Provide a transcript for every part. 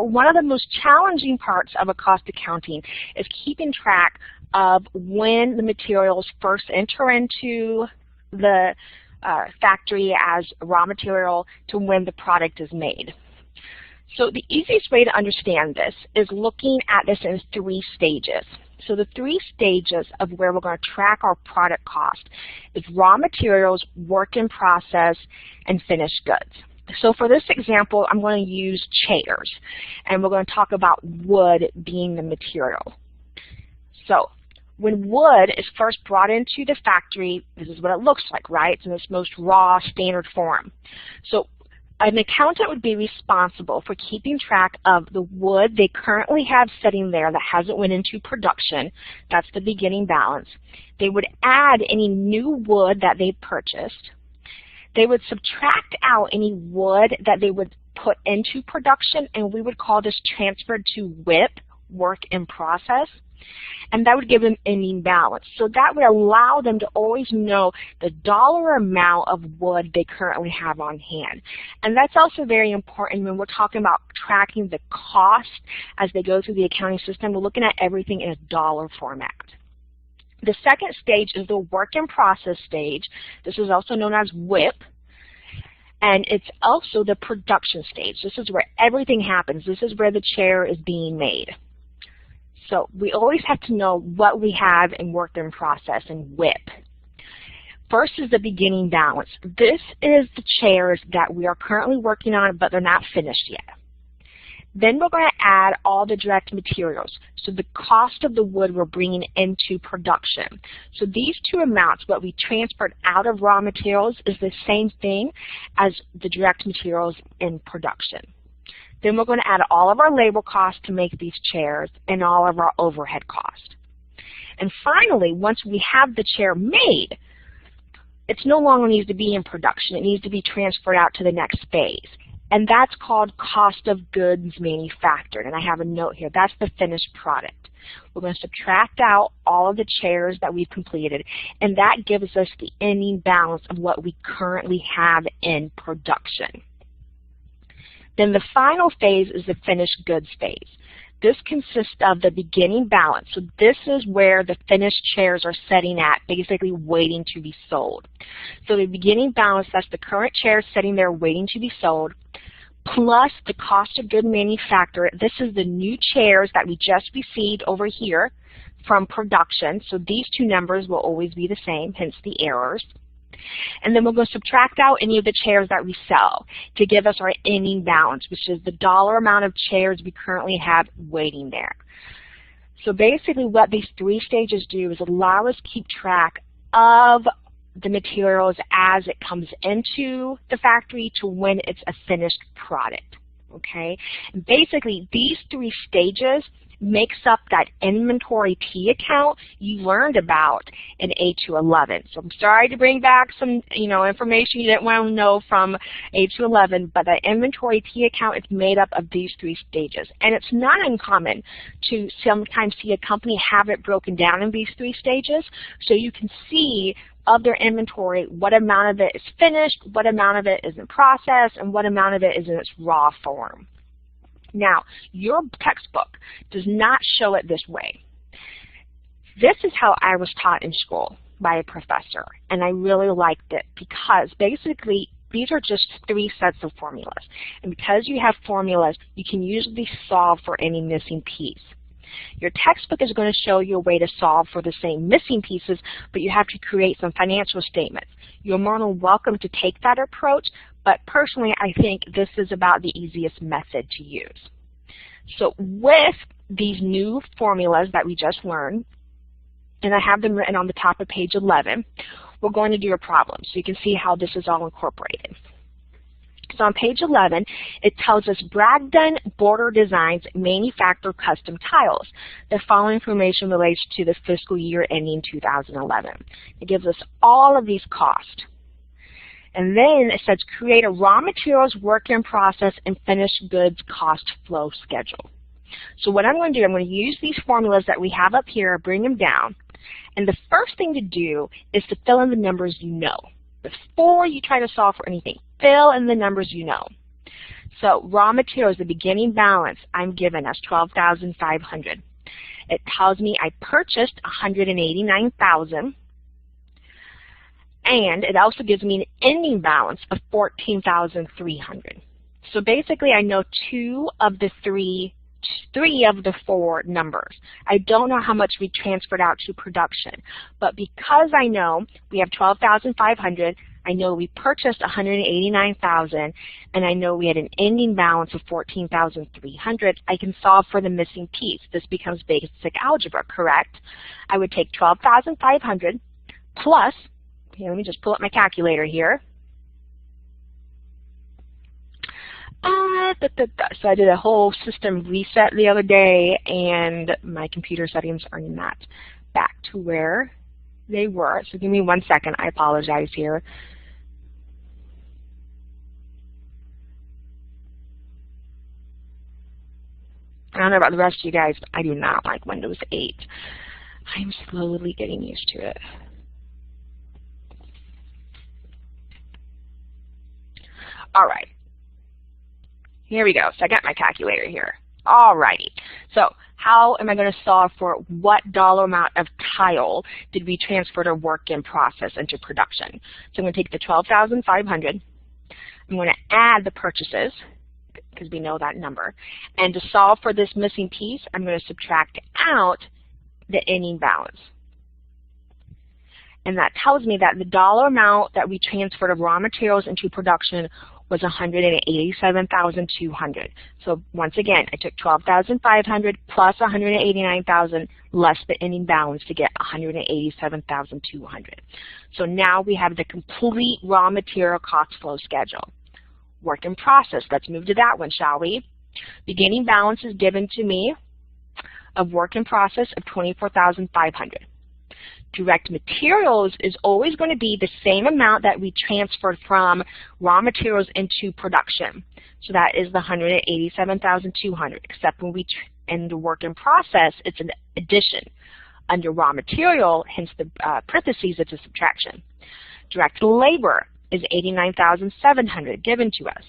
One of the most challenging parts of a cost accounting is keeping track of when the materials first enter into the factory as raw material to when the product is made. So the easiest way to understand this is looking at this in 3 stages. So the 3 stages of where we're going to track our product cost is raw materials, work in process, and finished goods. So for this example, I'm going to use chairs, and we're going to talk about wood being the material. So when wood is first brought into the factory, this is what it looks like, right? It's in its most raw, standard form. So an accountant would be responsible for keeping track of the wood they currently have sitting there that hasn't went into production. That's the beginning balance. They would add any new wood that they purchased. They would subtract out any wood that they would put into production, and we would call this transferred to WIP, work in process. And that would give them ending balance. So that would allow them to always know the dollar amount of wood they currently have on hand. And that's also very important when we're talking about tracking the cost as they go through the accounting system. We're looking at everything in a dollar format. The second stage is the work in process stage. This is also known as WIP. And it's also the production stage. This is where everything happens. This is where the chair is being made. So we always have to know what we have in work in process and WIP. First is the beginning balance. This is the chairs that we are currently working on, but they're not finished yet. Then we're going to add all the direct materials, so the cost of the wood we're bringing into production. So these 2 amounts, what we transferred out of raw materials, is the same thing as the direct materials in production. Then we're going to add all of our labor costs to make these chairs and all of our overhead costs. And finally, once we have the chair made, it no longer needs to be in production. It needs to be transferred out to the next phase. And that's called cost of goods manufactured. And I have a note here. That's the finished product. We're going to subtract out all of the chairs that we've completed, and that gives us the ending balance of what we currently have in production. Then the final phase is the finished goods phase. This consists of the beginning balance. So this is where the finished chairs are sitting at, basically waiting to be sold. So the beginning balance, that's the current chairs sitting there waiting to be sold, plus the cost of goods manufactured. This is the new chairs that we just received over here from production. So these 2 numbers will always be the same, hence the errors. And then we're going to subtract out any of the chairs that we sell to give us our ending balance, which is the dollar amount of chairs we currently have waiting there. So basically what these 3 stages do is allow us to keep track of the materials as it comes into the factory to when it's a finished product. Okay? And basically these 3 stages makes up that inventory P account you learned about in A211. So I'm sorry to bring back some information you didn't want to know from A211, but that inventory P account is made up of these 3 stages. And it's not uncommon to sometimes see a company have it broken down in these 3 stages, so you can see of their inventory what amount of it is finished, what amount of it is in process, and what amount of it is in its raw form. Now, your textbook does not show it this way. This is how I was taught in school by a professor, and I really liked it because basically these are just 3 sets of formulas. And because you have formulas, you can usually solve for any missing piece. Your textbook is going to show you a way to solve for the same missing pieces, but you have to create some financial statements. You're more than welcome to take that approach, but personally I think this is about the easiest method to use. So with these new formulas that we just learned, and I have them written on the top of page 11, we're going to do a problem so you can see how this is all incorporated. So on page 11, it tells us Bragdon Border Designs manufacture custom tiles. The following information relates to the fiscal year ending 2011. It gives us all of these costs. And then it says create a raw materials work in process and finished goods cost flow schedule. So what I'm going to do, I'm going to use these formulas that we have up here, bring them down. And the first thing to do is to fill in the numbers you know. Before you try to solve for anything, fill in the numbers you know. So raw materials, the beginning balance I'm given as $12,500. It tells me I purchased $189,000, and it also gives me an ending balance of $14,300. So basically I know three of the four numbers. I don't know how much we transferred out to production, but because I know we have $12,500, I know we purchased $189,000, and I know we had an ending balance of $14,300, I can solve for the missing piece. This becomes basic algebra, correct? I would take $12,500 plus, here, let me just pull up my calculator here. So I did a whole system reset the other day, and my computer settings are not back to where they were. So give me 1 second. I apologize here. I don't know about the rest of you guys, but I do not like Windows 8. I'm slowly getting used to it. All right. Here we go. So I got my calculator here. All righty. So how am I going to solve for what dollar amount of tile did we transfer to work in process into production? So I'm going to take the $12,500. I'm going to add the purchases, because we know that number. And to solve for this missing piece, I'm going to subtract out the ending balance. And that tells me that the dollar amount that we transferred of raw materials into production was $187,200. So once again, I took $12,500 plus $189,000 less the ending balance to get $187,200. So now we have the complete raw material cost flow schedule. Work in process. Let's move to that one, shall we? Beginning balance is given to me of work in process of $24,500. Direct materials is always going to be the same amount that we transferred from raw materials into production. So that is the $187,200, except when we, in the work in process, it's an addition. Under raw material, hence the parentheses, it's a subtraction. Direct labor is $89,700 given to us.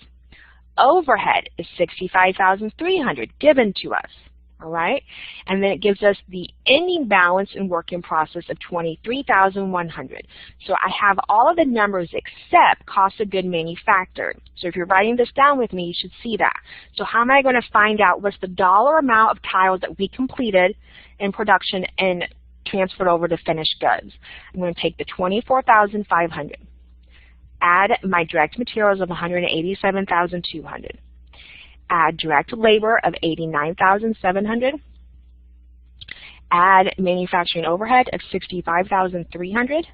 Overhead is $65,300 given to us. All right, and then it gives us the ending balance in work in process of $23,100. So I have all of the numbers except cost of goods manufactured. So if you're writing this down with me, you should see that. So how am I going to find out what's the dollar amount of tiles that we completed in production and transferred over to finished goods? I'm going to take the $24,500, add my direct materials of $187,200. Add direct labor of $89,700, add manufacturing overhead of $65,300,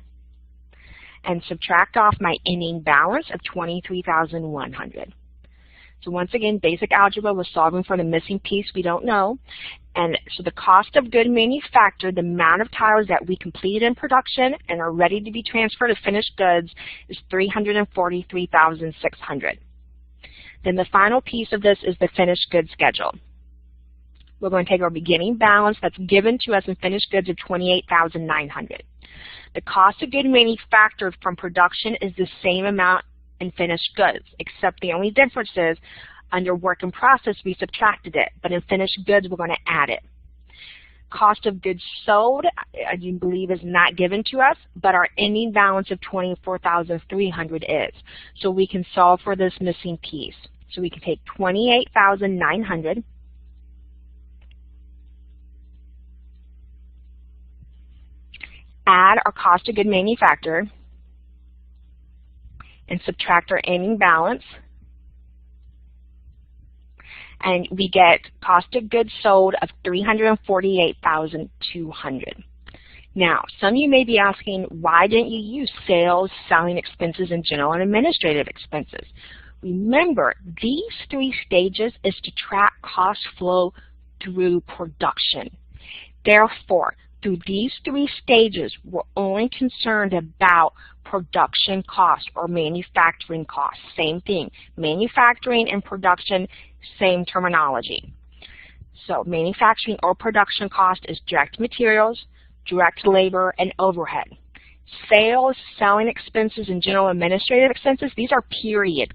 and subtract off my ending balance of $23,100. So once again, basic algebra was solving for the missing piece we don't know. And so the cost of goods manufactured, the amount of tiles that we completed in production and are ready to be transferred to finished goods, is $343,600. Then the final piece of this is the finished goods schedule. We're going to take our beginning balance that's given to us in finished goods of $28,900. The cost of goods manufactured from production is the same amount in finished goods, except the only difference is under work in process we subtracted it, but in finished goods we're going to add it. Cost of goods sold, I do believe, is not given to us, but our ending balance of $24,300 is. So we can solve for this missing piece. So we can take $28,900 add our cost of goods manufactured and subtract our ending balance, and we get cost of goods sold of $348,200. Now, some of you may be asking, why didn't you use sales, selling expenses, and general and administrative expenses? Remember, these three stages is to track cost flow through production. Therefore, through these three stages, we're only concerned about production cost or manufacturing cost. Same thing. Manufacturing and production, same terminology. So manufacturing or production cost is direct materials, direct labor, and overhead. Sales, selling expenses, and general administrative expenses, these are period.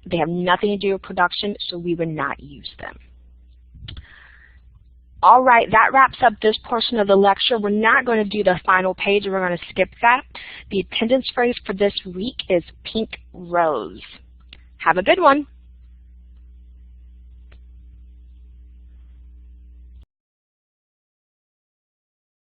They have nothing to do with production, so we would not use them. All right, that wraps up this portion of the lecture. We're not going to do the final page. We're going to skip that. The attendance phrase for this week is pink rose. Have a good one.